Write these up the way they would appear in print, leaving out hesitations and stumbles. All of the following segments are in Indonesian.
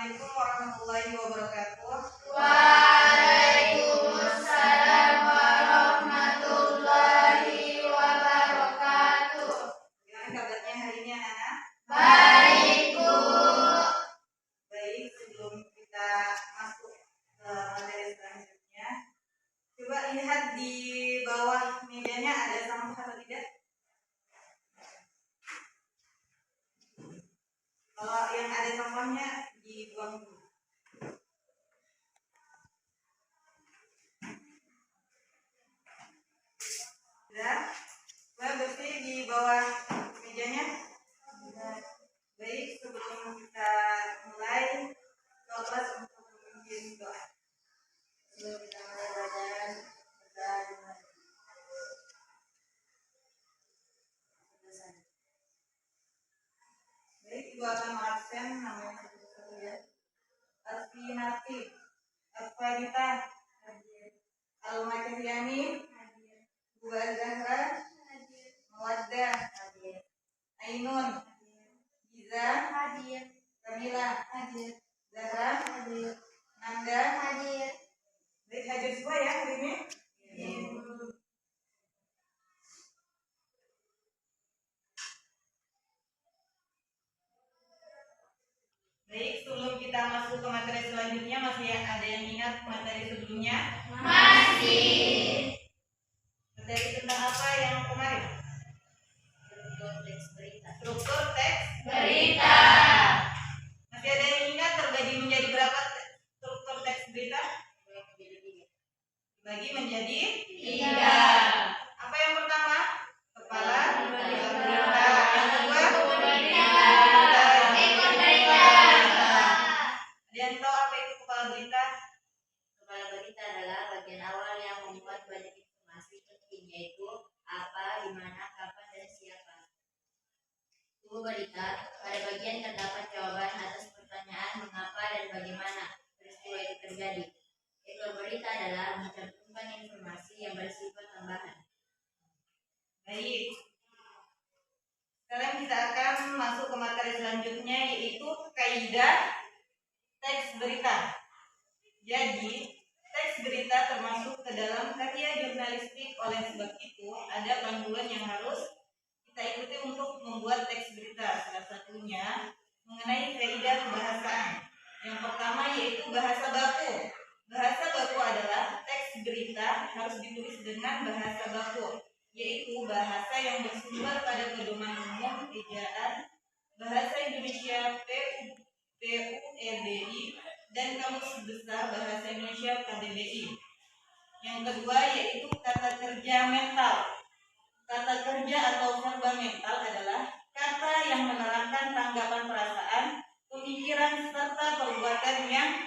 Assalamualaikum warahmatullahi wabarakatuh. Waalaikumsalam warahmatullahi wabarakatuh. Gimana kabarnya hari ini anak-anak? Baik, Bu. Baik, sebelum kita masuk ke materi selanjutnya, coba lihat di bawah mejanya ada sampah atau tidak? Kalau yang ada sampahnya dibuang dulu. Sudah? Sudah bersih di bawah mejanya? Baik, sebelum kita mulai kelas untuk memimpin doa. Sebelum kita mulai belajar, kita baik, Ibu akan mengabsen namanya satu-satu ya. Asfinati, Asfarita, Alma Cahyani, Bu Zahra, Mawaddah, Ainun, Giza, Kamila, Zahra, Nanda, baik, hadir semua ya hari ini. Baik, sebelum kita masuk ke materi selanjutnya, masih ada yang ingat materi sebelumnya? Masih. Materi tentang apa yang kemarin? Struktur teks Berita. Masih ada yang ingat terbagi menjadi berapa struktur teks berita? Dibagi menjadi 3. Apa yang pertama? Kepala berita. Yang kedua? Ekor berita. Ada yang tahu apa itu kepala berita? Kepala berita adalah bagian awal yang memuat banyak informasi penting, yaitu apa, di mana, kapan, dan siapa. Tubuh berita, pada bagian terdapat jawaban atas pertanyaan mengapa dan bagaimana peristiwa itu terjadi. Ekor berita adalah mencantumkan informasi yang bersifat tambahan. Baik. Sekarang kita akan masuk ke materi selanjutnya, yaitu kaidah teks berita. Jadi, teks berita termasuk ke dalam karya jurnalistik, oleh sebab itu ada panduan yang harus kita ikuti untuk membuat teks berita. Salah satunya mengenai kaidah kebahasaan. Yang pertama yaitu bahasa baku. Bahasa baku adalah teks berita harus ditulis dengan bahasa baku, yaitu bahasa yang bersumber pada pedoman umum ejaan Bahasa Indonesia PUEDI dan Kamus Besar Bahasa Indonesia KBBI. Yang kedua yaitu kata kerja mental. Kata kerja atau verba mental adalah kata yang menerangkan tanggapan perasaan, pemikiran, serta perbuatan yang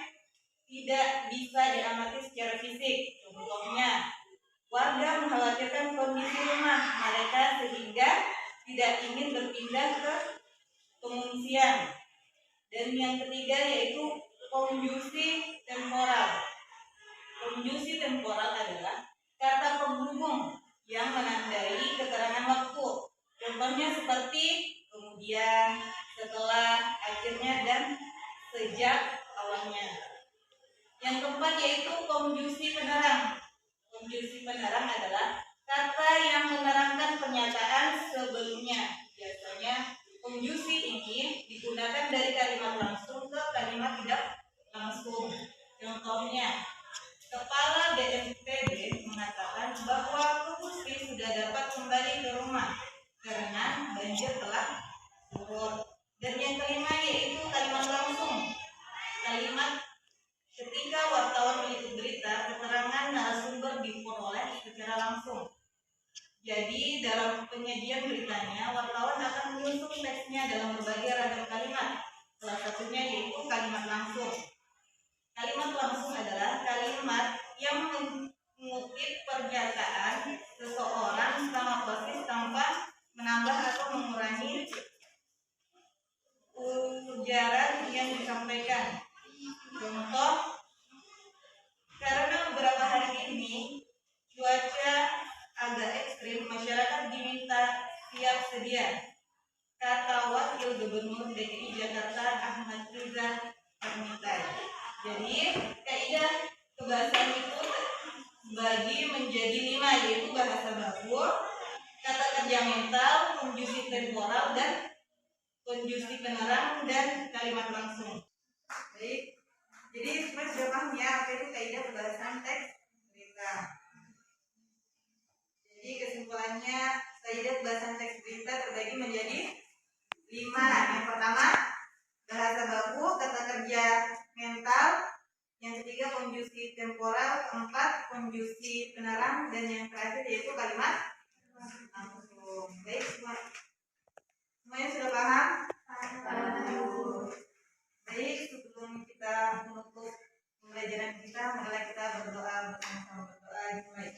tidak bisa diamati secara fisik. Contohnya, warga mengkhawatirkan kondisi rumah mereka sehingga tidak ingin berpindah ke pengungsian. Dan yang ketiga yaitu konjungsi temporal. Konjungsi temporal adalah kata penghubung yang menandai keterangan waktu. Contohnya seperti kemudian, setelah, akhirnya, dan sejak awalnya. Yang keempat yaitu konjungsi penerang. Konjungsi penerang adalah kata yang menerangkan pernyataan sebelumnya. Biasanya konjungsi ini digunakan dari kalimat langsung ke kalimat tidak langsung. Contohnya, Kepala BNPB mengatakan bahwa Kukusti sudah dapat kembali ke rumah karena banjir telah surut. Dan yang kelima yaitu kalimat langsung. Kalimat ketika wartawan meliput berita, keterangan narasumber diperoleh secara langsung. Jadi dalam penyajian beritanya, wartawan akan menyusun teksnya dalam berbagai ragam kalimat. Salah satunya yaitu kalimat langsung. Kalimat langsung adalah kalimat yang mengutip pernyataan seseorang secara persis tanpa menambah atau mengurangi ujaran yang disampaikan. Contoh, karena beberapa hari ini cuaca agak ekstrim, masyarakat diminta siap sedia, kata Wakil Gubernur DKI Jakarta Ahmad Riza Jadi kaidah kebahasaan itu bagi menjadi 5, yaitu bahasa baku, kata kerja mental, konjungsi temporal, dan konjungsi penerang, dan kalimat langsung. Baik, jadi semua sudah paham ya apa itu kaidah pembahasan teks berita. Jadi kesimpulannya kaidah pembahasan teks berita terbagi menjadi 5. Yang pertama bahasa baku, kata kerja mental. Yang ketiga konjungsi temporal, keempat konjungsi penerang, dan yang terakhir yaitu kalimat langsung. Baik, semuanya sudah paham? Baik, sebelum kita menutup pembelajaran kita, marilah kita berdoa bersama-sama. Berdoa dimulai.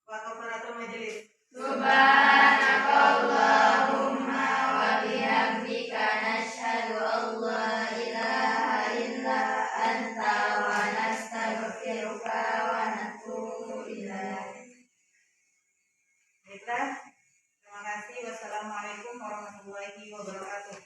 Wa kafaratul majelis. Subhanakallahumma wa bihamdika nashhadu an la ilaha illa anta wa nastaghfiruka wa natubu ilaik. Baiklah, terima kasih. Wassalamualaikum warahmatullahi wabarakatuh.